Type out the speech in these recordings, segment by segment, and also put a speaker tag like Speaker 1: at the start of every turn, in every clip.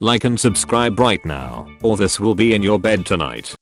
Speaker 1: Like and subscribe right now, or this will be in your bed tonight.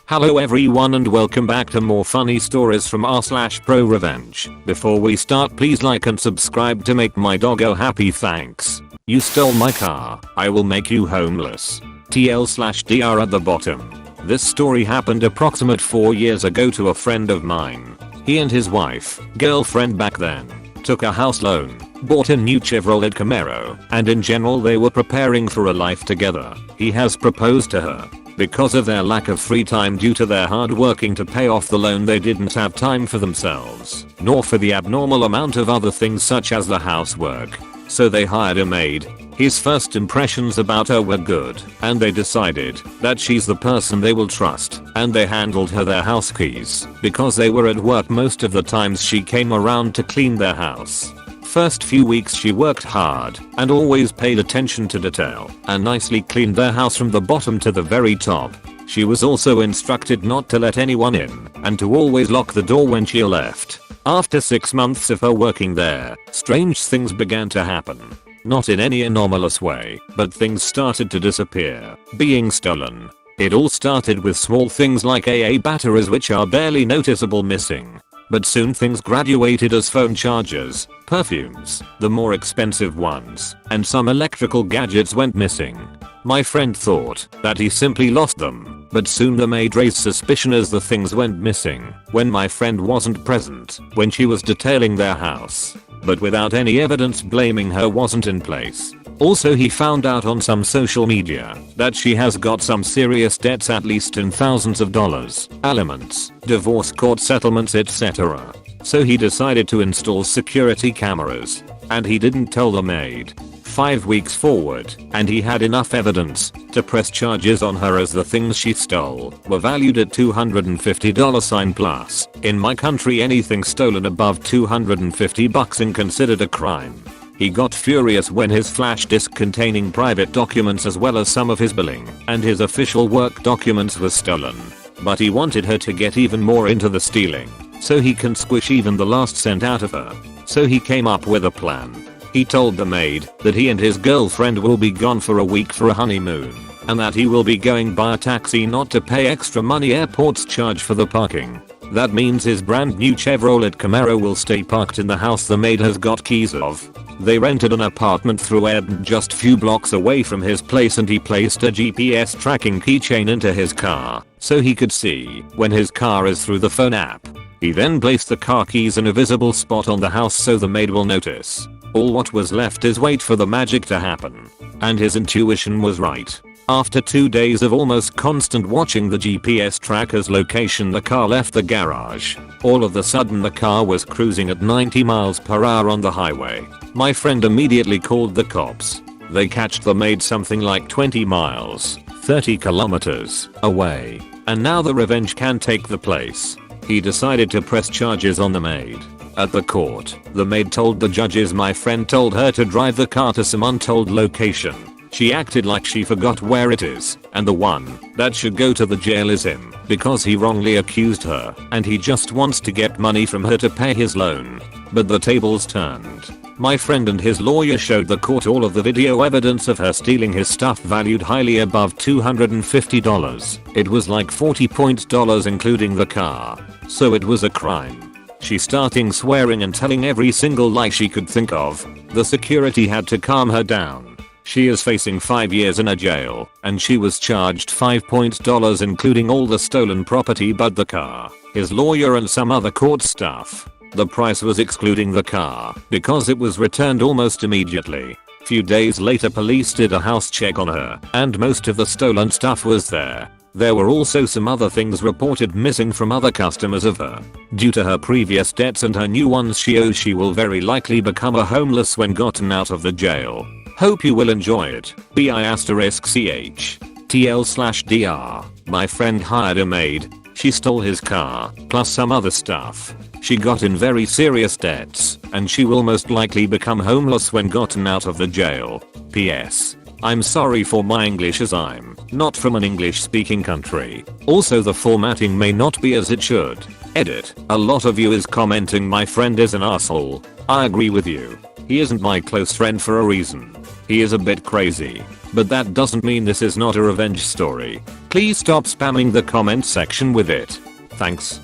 Speaker 1: Hello everyone and welcome back to more funny stories from r/ProRevenge. Before we start, please like and subscribe to make my doggo happy. Thanks. You stole my car. I will make you homeless. TL/DR at the bottom. This story happened approximate 4 years ago to a friend of mine. He and his wife, girlfriend back then, took a house loan, bought a new Chevrolet Camaro, and in general they were preparing for a life together. He has proposed to her. Because of their lack of free time due to their hard working to pay off the loan, they didn't have time for themselves, nor for the abnormal amount of other things such as the housework. So they hired a maid. His first impressions about her were good, and they decided that she's the person they will trust, and they handled her their house keys because they were at work most of the times she came around to clean their house. First few weeks she worked hard and always paid attention to detail and nicely cleaned their house from the bottom to the very top. She was also instructed not to let anyone in and to always lock the door when she left. After 6 months of her working there, strange things began to happen. Not in any anomalous way, but things started to disappear, being stolen. It all started with small things like AA batteries which are barely noticeable missing. But soon things graduated as phone chargers, perfumes, the more expensive ones, and some electrical gadgets went missing. My friend thought that he simply lost them, but soon the maid raised suspicion as the things went missing when my friend wasn't present when she was detailing their house. But without any evidence, blaming her wasn't in place. Also, he found out on some social media that she has got some serious debts, at least in thousands of dollars, aliments, divorce court settlements, etc. So he decided to install security cameras. And he didn't tell the maid. 5 weeks forward, and he had enough evidence to press charges on her as the things she stole were valued at $250 plus. In my country, anything stolen above $250 is considered a crime. He got furious when his flash disk containing private documents as well as some of his billing and his official work documents was stolen. But he wanted her to get even more into the stealing, so he can squish even the last cent out of her. So he came up with a plan. He told the maid that he and his girlfriend will be gone for a week for a honeymoon, and that he will be going by a taxi not to pay extra money airports charge for the parking. That means his brand new Chevrolet Camaro will stay parked in the house the maid has got keys of. They rented an apartment through Eden just few blocks away from his place, and he placed a GPS tracking keychain into his car so he could see when his car is through the phone app. He then placed the car keys in a visible spot on the house so the maid will notice. All what was left is wait for the magic to happen. And his intuition was right. After 2 days of almost constant watching the GPS tracker's location, the car left the garage. All of a sudden the car was cruising at 90 miles per hour on the highway. My friend immediately called the cops. They catched the maid something like 20 miles, 30 kilometers away. And now the revenge can take the place. He decided to press charges on the maid. At the court, the maid told the judges my friend told her to drive the car to some untold location. She acted like she forgot where it is, and the one that should go to the jail is him because he wrongly accused her and he just wants to get money from her to pay his loan. But the tables turned. My friend and his lawyer showed the court all of the video evidence of her stealing his stuff valued highly above $250. It was like $40 including the car. So it was a crime. She started swearing and telling every single lie she could think of. The security had to calm her down. She is facing 5 years in a jail, and she was charged $5 including all the stolen property but the car, his lawyer and some other court stuff. The price was excluding the car because it was returned almost immediately. Few days later police did a house check on her and most of the stolen stuff was there. There were also some other things reported missing from other customers of her. Due to her previous debts and her new ones she owes, she will very likely become a homeless when gotten out of the jail. Hope you will enjoy it. B***CH. TL/DR. My friend hired a maid. She stole his car, plus some other stuff. She got in very serious debts, and she will most likely become homeless when gotten out of the jail. PS. I'm sorry for my English as I'm not from an English speaking country. Also the formatting may not be as it should. Edit. A lot of you is commenting my friend is an asshole. I agree with you. He isn't my close friend for a reason. He is a bit crazy. But that doesn't mean this is not a revenge story. Please stop spamming the comment section with it. Thanks.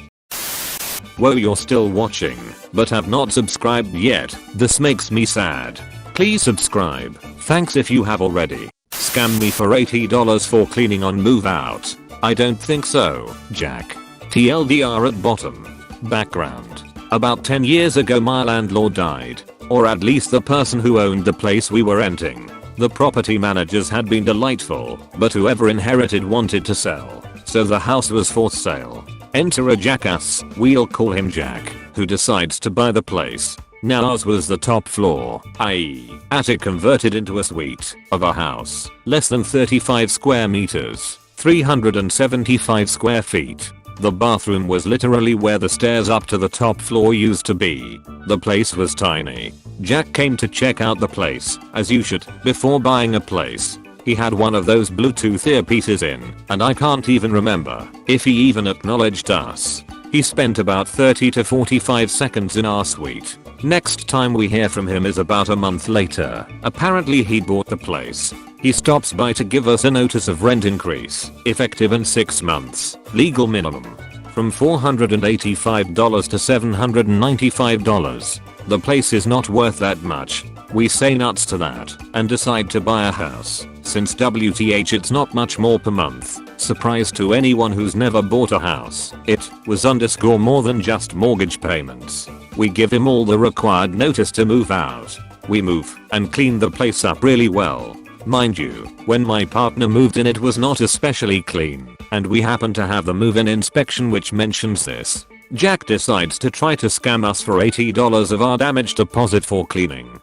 Speaker 1: Whoa, you're still watching, but have not subscribed yet. This makes me sad. Please subscribe. Thanks if you have already. Scam me for $80 for cleaning on move out. I don't think so, Jack. TLDR at bottom. Background. About 10 years ago my landlord died. Or at least the person who owned the place we were renting. The property managers had been delightful, but whoever inherited wanted to sell. So the house was for sale. Enter a jackass, we'll call him Jack, who decides to buy the place. Now ours was the top floor, i.e. attic converted into a suite, of a house, less than 35 square meters, 375 square feet. The bathroom was literally where the stairs up to the top floor used to be. The place was tiny. Jack came to check out the place, as you should, before buying a place. He had one of those Bluetooth earpieces in, and I can't even remember if he even acknowledged us. He spent about 30 to 45 seconds in our suite. Next time we hear from him is about a month later. Apparently he bought the place. He stops by to give us a notice of rent increase, effective in 6 months, legal minimum, from $485 to $795. The place is not worth that much. We say nuts to that and decide to buy a house. Since WTH it's not much more per month. Surprise to anyone who's never bought a house. It was _ more than just mortgage payments. We give him all the required notice to move out. We move and clean the place up really well. Mind you, when my partner moved in it was not especially clean, and we happen to have the move-in inspection which mentions this. Jack decides to try to scam us for $80 of our damage deposit for cleaning.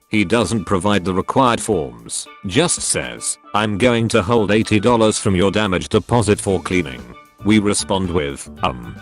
Speaker 1: He doesn't provide the required forms, just says, I'm going to hold $80 from your damage deposit for cleaning. We respond with,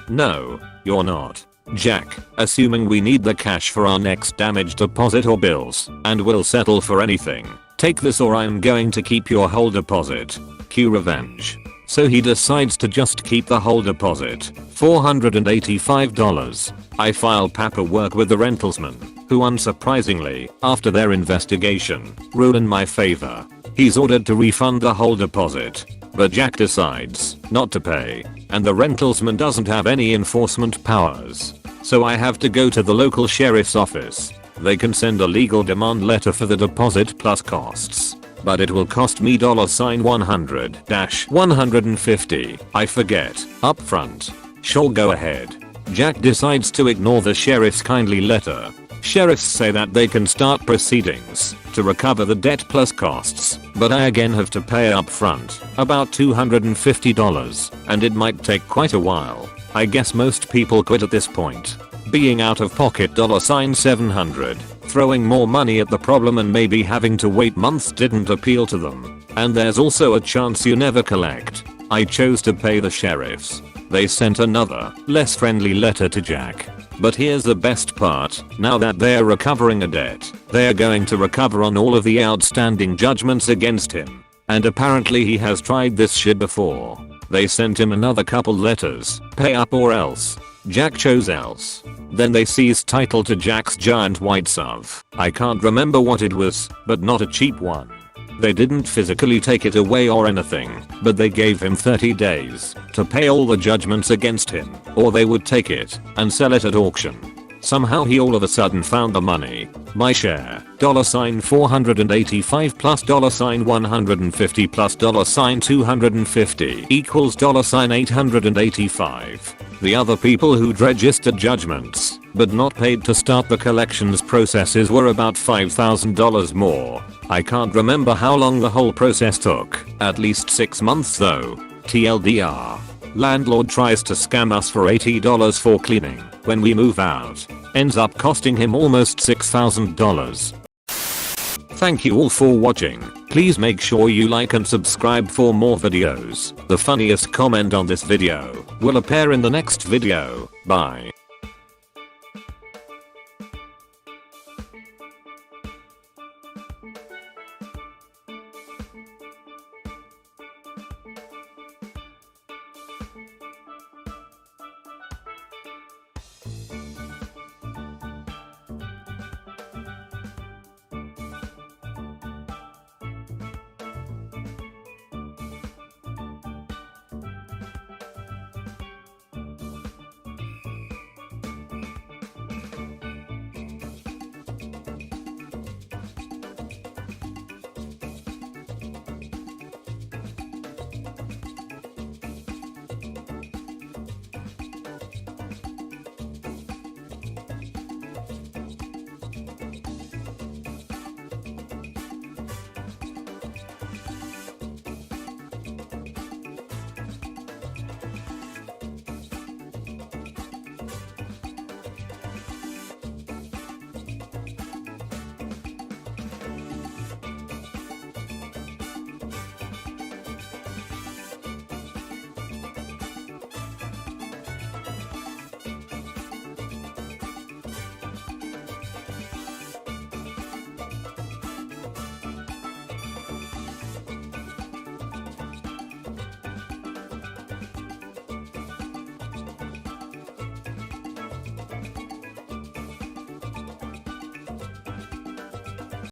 Speaker 1: no, you're not. Jack, assuming we need the cash for our next damage deposit or bills, and will settle for anything. Take this or I'm going to keep your whole deposit. Cue revenge. So he decides to just keep the whole deposit, $485. I file paperwork with the rentalsman, who unsurprisingly, after their investigation, ruled in my favor. He's ordered to refund the whole deposit, but Jack decides not to pay, and the rentalsman doesn't have any enforcement powers. So I have to go to the local sheriff's office. They can send a legal demand letter for the deposit plus costs. But it will cost me $100-150, I forget, upfront. Sure, go ahead. Jack decides to ignore the sheriff's kindly letter. Sheriffs say that they can start proceedings to recover the debt plus costs, but I again have to pay upfront, about $250, and it might take quite a while. I guess most people quit at this point. Being out of pocket $700, throwing more money at the problem and maybe having to wait months didn't appeal to them. And there's also a chance you never collect. I chose to pay the sheriffs. They sent another, less friendly letter to Jack. But here's the best part, now that they're recovering a debt, they're going to recover on all of the outstanding judgments against him. And apparently he has tried this shit before. They sent him another couple letters, pay up or else. Jack chose else. Then they seized title to Jack's giant white SUV. I can't remember what it was, but not a cheap one. They didn't physically take it away or anything, but they gave him 30 days to pay all the judgments against him, or they would take it and sell it at auction. Somehow he all of a sudden found the money. My share, $485 plus $150 plus $250 equals $885. The other people who'd registered judgments, but not paid to start the collections processes were about $5,000 more. I can't remember how long the whole process took, at least 6 months though. TLDR. Landlord tries to scam us for $80 for cleaning when we move out. Ends up costing him almost $6,000. Thank you all for watching. Please make sure you like and subscribe for more videos. The funniest comment on this video will appear in the next video. Bye.